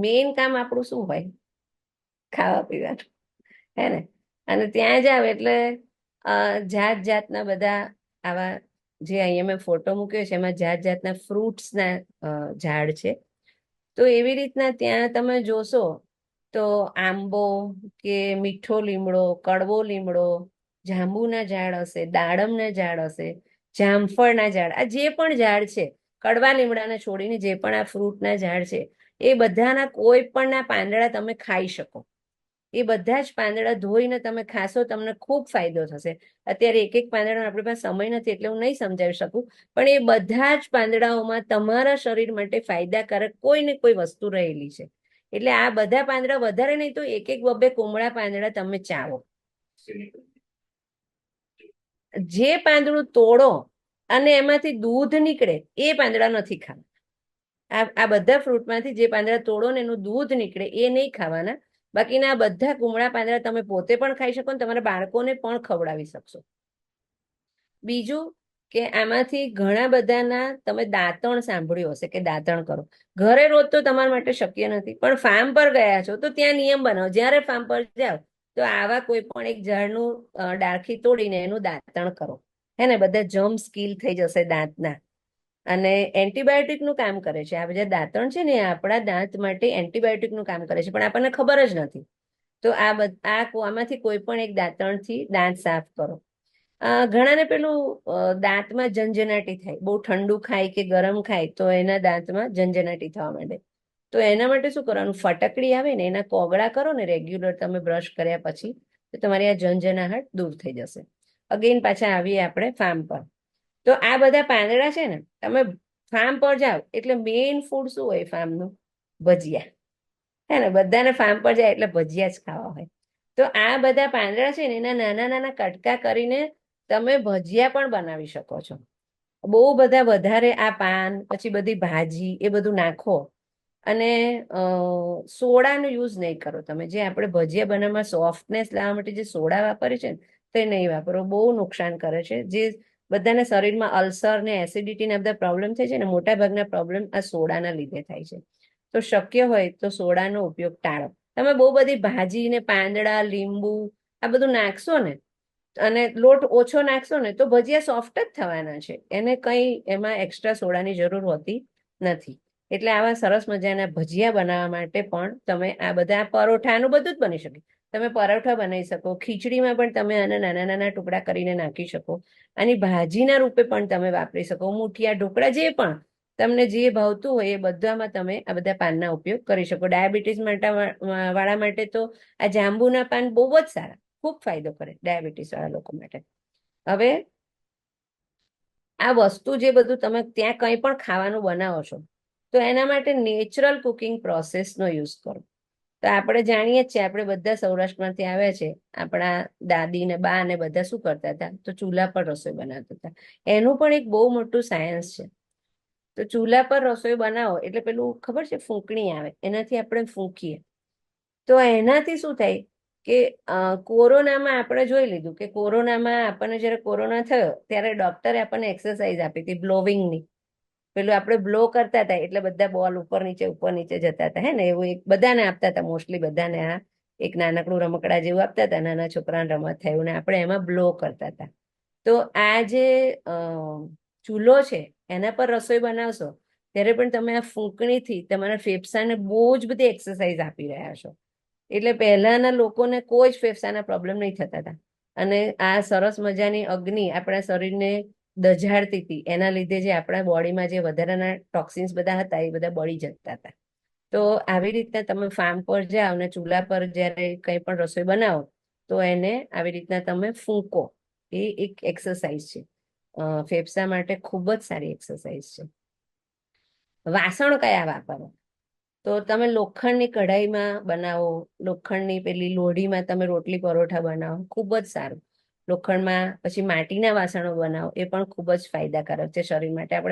Main કામ આપણું શું હોય? ખાવા પીવાનું, હે ને? અને ત્યાં જાવ એટલે જાત જાતના બધા આવા, જે અહીંયા મેં ફોટો મૂક્યો છે એમાં જાત જાતના ફ્રૂટ્સના ઝાડ છે. તો એવી રીતના ત્યાં તમે જોશો તો આંબો કે મીઠો લીમડો, કડવો લીમડો, જાંબુના ઝાડ હશે, દાડમના ઝાડ હશે, જામફળના ઝાડ, આ જે પણ ઝાડ છે, કડવા લીમડાને છોડીને જે પણ આ ફ્રૂટના ઝાડ છે, એ બધાના કોઈ પણના પાંદડા તમે ખાઈ શકો. એ બધા જ પાંદડા ધોઈને તમે ખાશો, તમને ખૂબ ફાયદો થશે. અત્યારે એક એક પાંદડાનો આપણી પાસે સમય નથી એટલે હું નહીં સમજાવી શકું, પણ એ બધા જ પાંદડાઓમાં તમારા શરીર માટે ફાયદાકારક કોઈ ને કોઈ વસ્તુ રહેલી છે. એટલે આ બધા પાંદડા, વધારે નહીં તો એક એક બબે કુમળા પાંદડા તમે ચાવો. જે પાંદડું તોડો અને એમાંથી દૂધ નીકળે એ પાંદડા નથી ખાવાના. આ બધા ફ્રૂટમાંથી જે પાંદડા તોડો ને એનું દૂધ નીકળે એ નહીં ખાવાના. બાકીના બધા કુમળા પાંદડા તમે પોતે પણ ખાઈ શકો ને તમારા બાળકોને પણ ખવડાવી શકશો. બીજું કે આમાંથી ઘણા બધાના તમે દાંતણ સાંભળ્યું હશે કે દાંતણ કરો. ઘરે રોજ તો તમારા માટે શક્ય નથી, પણ ફાર્મ પર ગયા છો તો ત્યાં નિયમ બનાવો, જ્યારે ફાર્મ પર જાઓ તો આવા કોઈ પણ એક ઝાડનું ડાળખી તોડીને એનું દાંતણ કરો. હે ને? બધા જમ્સ કિલ થઈ જશે દાંતના. અને એન્ટીબાયોટિકનું કામ કરે છે. આ બધા દાંતણ છે ને એ આપણા દાંત માટે એન્ટીબાયોટિકનું કામ કરે છે, પણ આપણને ખબર જ નથી. તો આમાંથી કોઈ પણ એક દાંતણથી દાંત સાફ કરો. ઘણાને પેલું દાંતમાં ઝંઝનાટી થાય, બહુ ઠંડુ ખાય કે ગરમ ખાય તો એના દાંતમાં ઝંઝનાટી થવા માંડે. તો એના માટે શું કરવાનું? ફટકડી આવે ને એના કોગળા કરો ને રેગ્યુલર તમે બ્રશ કર્યા પછી, તો તમારી આ ઝંઝનાહટ દૂર થઈ જશે. અગેન પાછા આવીએ આપણે ફાર્મ પર. તો આ બધા પાંદડા છે ને, તમે ફાર્મ પર જાઓ એટલે મેઇન ફૂડ શું હોય ફાર્મનું? ભજીયા. હે ને? બધાને ફાર્મ પર જાય એટલે ભજીયા જ ખાવા હોય. તો આ બધા પાંદડા છે ને એના નાના નાના કટકા કરીને તમે ભજીયા પણ બનાવી શકો છો. બહુ બધા વધારે આ પાન, પછી બધી ભાજી, એ બધું નાખો અને સોડાનો યુઝ નહીં કરો તમે. જે આપણે ભજીયા બનાવવામાં સોફ્ટનેસ લાવવા માટે જે સોડા વાપરે છે ને, તે નહીં વાપરો. બહુ નુકસાન કરે છે. જે બધાને શરીરમાં અલ્સર ને એસિડિટીના બધા પ્રોબ્લેમ થાય છે ને, મોટા ભાગના પ્રોબ્લેમ આ સોડાના લીધે થાય છે. તો શક્ય હોય તો સોડાનો ઉપયોગ ટાળો. તમે બહુ બધી ભાજી ને પાંદડા, લીંબુ આ બધું નાખશો ને અને લોટ ઓછો નાખશો ને તો ભજીયા સોફ્ટ જ થવાના છે. એને કંઈ એમાં એક્સ્ટ્રા સોડાની જરૂર હોતી નથી. એટલે આવા સરસ મજાના ભજીયા બનાવવા માટે પણ તમે આ બધા, પરોઠાનું બધું જ બની શકે. તમે પરોઠા બનાવી શકો, ખીચડીમાં પણ તમે આના નાના નાના ટુકડા કરીને નાખી શકો, આની ભાજીના રૂપે પણ તમે વાપરી શકો, મુઠિયા, ઢોકળા, જે પણ તમને જે ભાવતું હોય એ બધામાં તમે આ બધા પાનના ઉપયોગ કરી શકો. ડાયાબિટીસ વાળા માટે તો આ જાંબુના પાન બહુ જ સારા, ખૂબ ફાયદો કરે ડાયાબિટીસ વાળા લોકો માટે. હવે આ વસ્તુ જે બધું તમે ત્યાં કંઈ પણ ખાવાનું બનાવો છો તો એના માટે નેચરલ કુકિંગ પ્રોસેસનો યુઝ કરો. તો આપણે જાણીએ જ છીએ, આપણે બધા સૌરાષ્ટ્રમાંથી આવ્યા છે. આપણા દાદી ને બા ને બધા શું કરતા હતા? તો ચૂલા પર રસોઈ બનાવતા હતા. એનું પણ એક બહુ મોટું સાયન્સ છે. તો ચૂલા પર રસોઈ બનાવો એટલે પેલું ખબર છે, ફૂંકણી આવે, એનાથી આપણે ફૂંકીએ તો એનાથી શું થાય કે કોરોનામાં આપણે જોઈ લીધું કે કોરોનામાં આપણને જ્યારે કોરોના થયો ત્યારે ડોક્ટરે આપણને એક્સરસાઇઝ આપી હતી બ્લોવિંગની. પેલું આપણે બ્લો કરતા હતા એટલે બધા બોલ ઉપર નીચે જતા હતા. હે ને? એવું એક બધાને આપતા હતા, મોસ્ટલી બધાને આ એક નાનકડું રમકડા જેવું આપતા હતા, નાના છોકરાને રમત થયું ને આપણે એમાં બ્લો કરતા હતા. તો આ જે ચૂલો છે એના પર રસોઈ બનાવશો ત્યારે પણ તમે આ ફૂંકણીથી તમારા ફેફસાને બહુ જ બધી એક્સરસાઇઝ આપી રહ્યા છો. એટલે પહેલાના લોકોને કોઈ જ ફેફસાના પ્રોબ્લેમ નહીં થતા હતા. અને આ સરસ મજાની અગ્નિ આપણા શરીરને દઝાડતી હતી, એના લીધે જે આપણા બોડીમાં જે વધારાના ટોક્સિન્સ બધા હતા એ બધા બળી જતા હતા. તો આવી રીતના તમે ફાર્મ પર જાઓ અને ચૂલા પર જ્યારે કંઈ પણ રસોઈ બનાવો તો એને આવી રીતના તમે ફૂંકો. એ એક એક્સરસાઇઝ છે, ફેફસા માટે ખૂબ જ સારી એક્સરસાઇઝ છે. વાસણ કયા વાપરો? તો તમે લોખંડની કઢાઈમાં બનાવો, લોખંડની પેલી લોઢીમાં તમે રોટલી પરોઠા બનાવો, ખૂબ જ સારું. લોખંડમાં પછી માટીના વાસણો બનાવો, એ પણ ખૂબ જ ફાયદાકારક છે શરીર માટે. આપણે